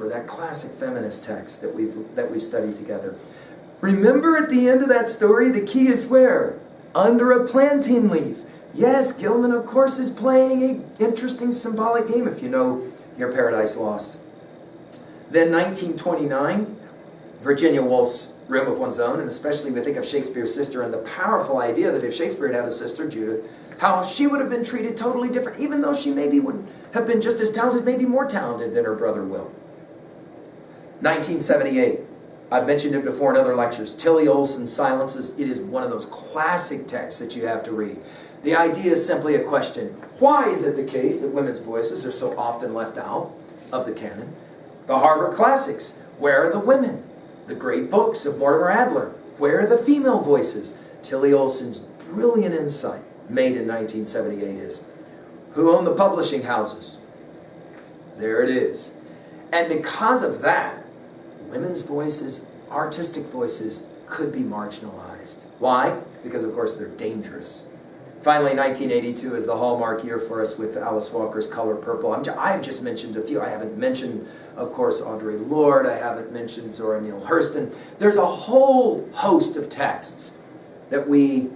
Paper, that classic feminist text that we've studied together. Remember at the end of that story, the key is where? Under a plantain leaf. Yes, Gilman, of course, is playing an interesting symbolic game, if you know your Paradise Lost. Then 1929, Virginia Woolf's Room of One's Own, and especially we think of Shakespeare's sister and the powerful idea that if Shakespeare had had a sister, Judith, how she would have been treated totally different, even though she maybe would have been just as talented, maybe more talented than her brother Will. 1978, I've mentioned it before in other lectures, Tilly Olson's Silences. It is one of those classic texts that you have to read. The idea is simply a question. Why is it the case that women's voices are so often left out of the canon? The Harvard Classics, where are the women? The great books of Mortimer Adler, where are the female voices? Tilly Olson's brilliant insight, made in 1978, is, who own the publishing houses? There it is. And because of that, women's voices, artistic voices, could be marginalized. Why? Because, of course, they're dangerous. Finally, 1982 is the hallmark year for us with Alice Walker's Color Purple. I've just mentioned a few. I haven't mentioned, of course, Audre Lorde. I haven't mentioned Zora Neale Hurston. There's a whole host of texts that we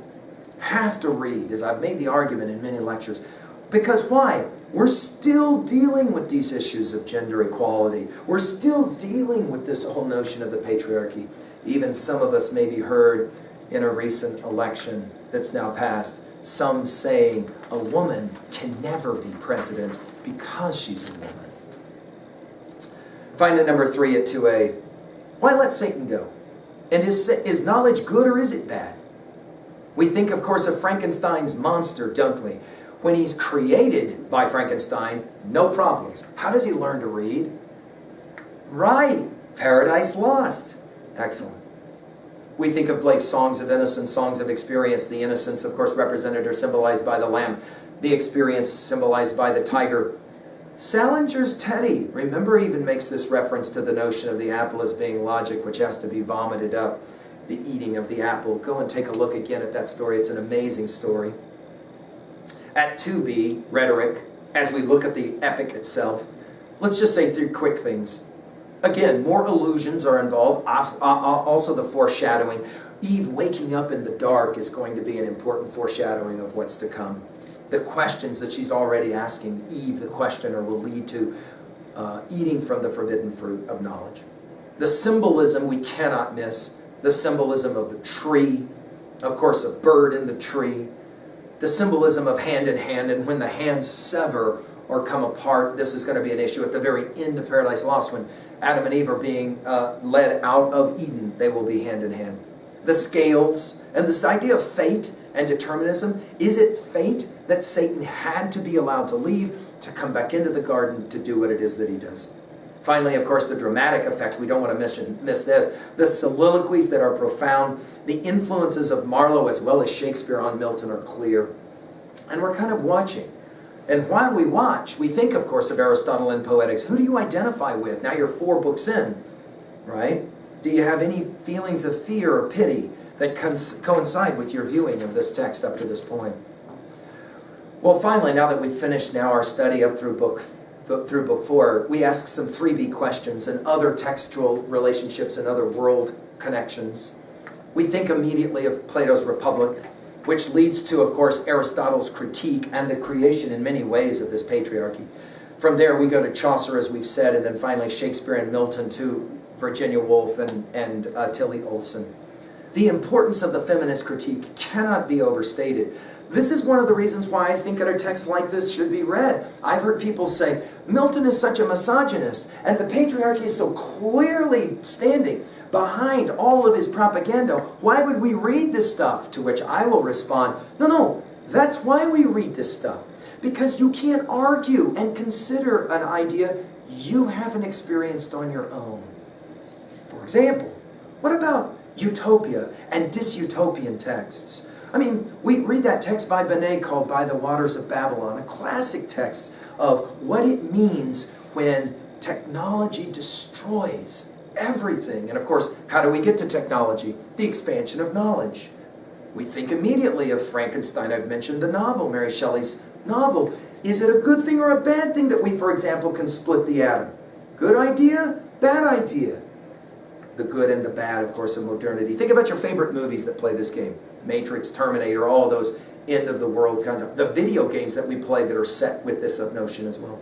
have to read, as I've made the argument in many lectures. Because why? We're still dealing with these issues of gender equality. We're still dealing with this whole notion of the patriarchy. Even some of us maybe heard in a recent election that's now passed, some saying a woman can never be president because she's a woman. Find the number 3 at 2a. Why let Satan go? And is knowledge good or is it bad? We think, of course, of Frankenstein's monster, don't we? When he's created by Frankenstein, no problems. How does he learn to read? Right, Paradise Lost. Excellent. We think of Blake's Songs of Innocence, Songs of Experience. The innocence, of course, represented or symbolized by the lamb. The experience symbolized by the tiger. Salinger's Teddy, remember, even makes this reference to the notion of the apple as being logic, which has to be vomited up. The eating of the apple. Go and take a look again at that story. It's an amazing story. At 2b, rhetoric, as we look at the epic itself, let's just say 3 quick things. Again, more illusions are involved, also the foreshadowing. Eve waking up in the dark is going to be an important foreshadowing of what's to come. The questions that she's already asking, Eve, the questioner, will lead to eating from the forbidden fruit of knowledge. The symbolism we cannot miss. The symbolism of a tree, of course a bird in the tree. The symbolism of hand in hand, and when the hands sever or come apart, this is going to be an issue at the very end of Paradise Lost when Adam and Eve are being led out of Eden. They will be hand in hand. The scales, and this idea of fate and determinism. Is it fate that Satan had to be allowed to leave to come back into the garden to do what it is that he does? Finally, of course, the dramatic effect. We don't want to miss this. The soliloquies that are profound. The influences of Marlowe as well as Shakespeare on Milton are clear. And we're kind of watching. And while we watch, we think, of course, of Aristotle in Poetics. Who do you identify with? Now you're 4 books in, right? Do you have any feelings of fear or pity that coincide with your viewing of this text up to this point? Well, finally, now that we've finished our study up through book 4, we ask some 3B questions and other textual relationships and other world connections. We think immediately of Plato's Republic, which leads to, of course, Aristotle's critique and the creation in many ways of this patriarchy. From there, we go to Chaucer, as we've said, and then finally Shakespeare and Milton to Virginia Woolf and Tilly Olson. The importance of the feminist critique cannot be overstated. This is one of the reasons why I think that a text like this should be read. I've heard people say, Milton is such a misogynist, and the patriarchy is so clearly standing behind all of his propaganda. Why would we read this stuff? To which I will respond, no, that's why we read this stuff. Because you can't argue and consider an idea you haven't experienced on your own. For example, what about utopia and dysutopian texts? I mean, we read that text by Benet called By the Waters of Babylon, a classic text of what it means when technology destroys everything. And of course, how do we get to technology? The expansion of knowledge. We think immediately of Frankenstein. I've mentioned the novel, Mary Shelley's novel. Is it a good thing or a bad thing that we, for example, can split the atom? Good idea, bad idea. The good and the bad, of course, of modernity. Think about your favorite movies that play this game. Matrix, Terminator, all those end of the world kinds of, the video games that we play that are set with this notion as well.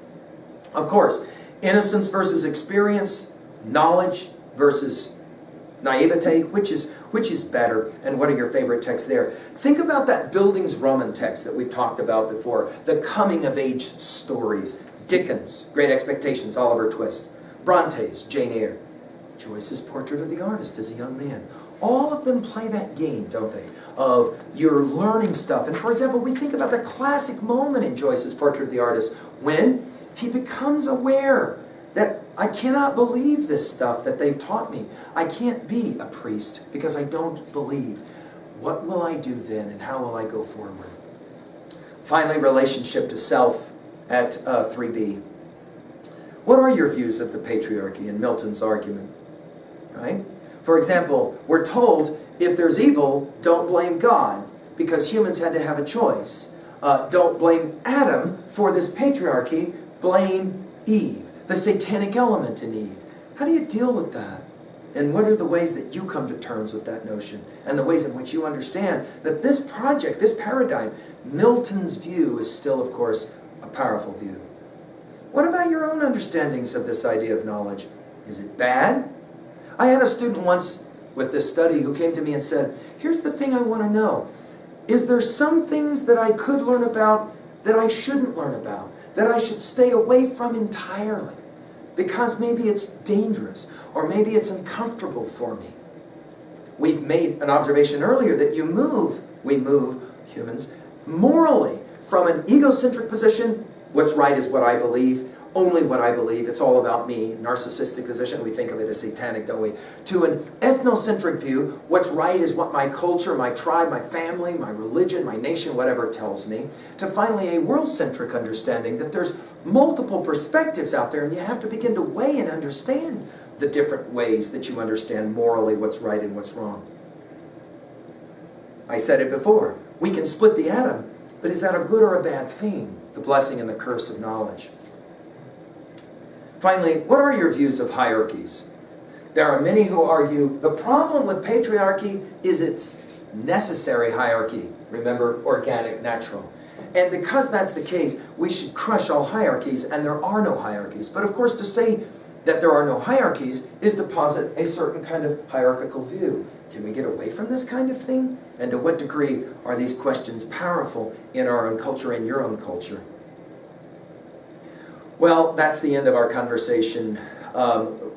Of course, innocence versus experience, knowledge versus naivete, which is better, and what are your favorite texts there? Think about that Bildungsroman text that we've talked about before, the coming-of-age stories. Dickens, Great Expectations, Oliver Twist. Bronte's, Jane Eyre. Joyce's Portrait of the Artist as a young man. All of them play that game, don't they? Of you're learning stuff. And for example, we think about the classic moment in Joyce's Portrait of the Artist when he becomes aware that I cannot believe this stuff that they've taught me. I can't be a priest because I don't believe. What will I do then, and how will I go forward? Finally, relationship to self at 3b. What are your views of the patriarchy and Milton's argument? Right? For example, we're told if there's evil, don't blame God because humans had to have a choice. Don't blame Adam for this patriarchy, blame Eve, the satanic element in Eve. How do you deal with that? And what are the ways that you come to terms with that notion and the ways in which you understand that this project, this paradigm, Milton's view is still, of course, a powerful view. What about your own understandings of this idea of knowledge? Is it bad? I had a student once with this study who came to me and said, here's the thing I want to know. Is there some things that I could learn about that I shouldn't learn about? That I should stay away from entirely? Because maybe it's dangerous or maybe it's uncomfortable for me. We've made an observation earlier that we move, humans, morally from an egocentric position, what's right is what I believe, only what I believe, it's all about me, narcissistic position, we think of it as satanic, don't we? To an ethnocentric view, what's right is what my culture, my tribe, my family, my religion, my nation, whatever tells me, to finally a world-centric understanding that there's multiple perspectives out there and you have to begin to weigh and understand the different ways that you understand morally what's right and what's wrong. I said it before, we can split the atom, but is that a good or a bad thing? The blessing and the curse of knowledge. Finally, what are your views of hierarchies? There are many who argue the problem with patriarchy is its necessary hierarchy. Remember, organic, natural. And because that's the case, we should crush all hierarchies, and there are no hierarchies. But of course, to say that there are no hierarchies is to posit a certain kind of hierarchical view. Can we get away from this kind of thing? And to what degree are these questions powerful in our own culture and your own culture? Well, that's the end of our conversation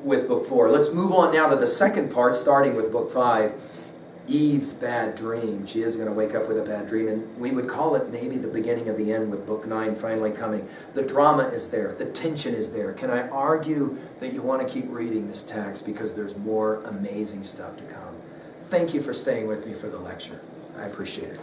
with Book 4. Let's move on now to the second part, starting with Book 5. Eve's bad dream. She is going to wake up with a bad dream, and we would call it maybe the beginning of the end with Book 9 finally coming. The drama is there. The tension is there. Can I argue that you want to keep reading this text because there's more amazing stuff to come? Thank you for staying with me for the lecture. I appreciate it.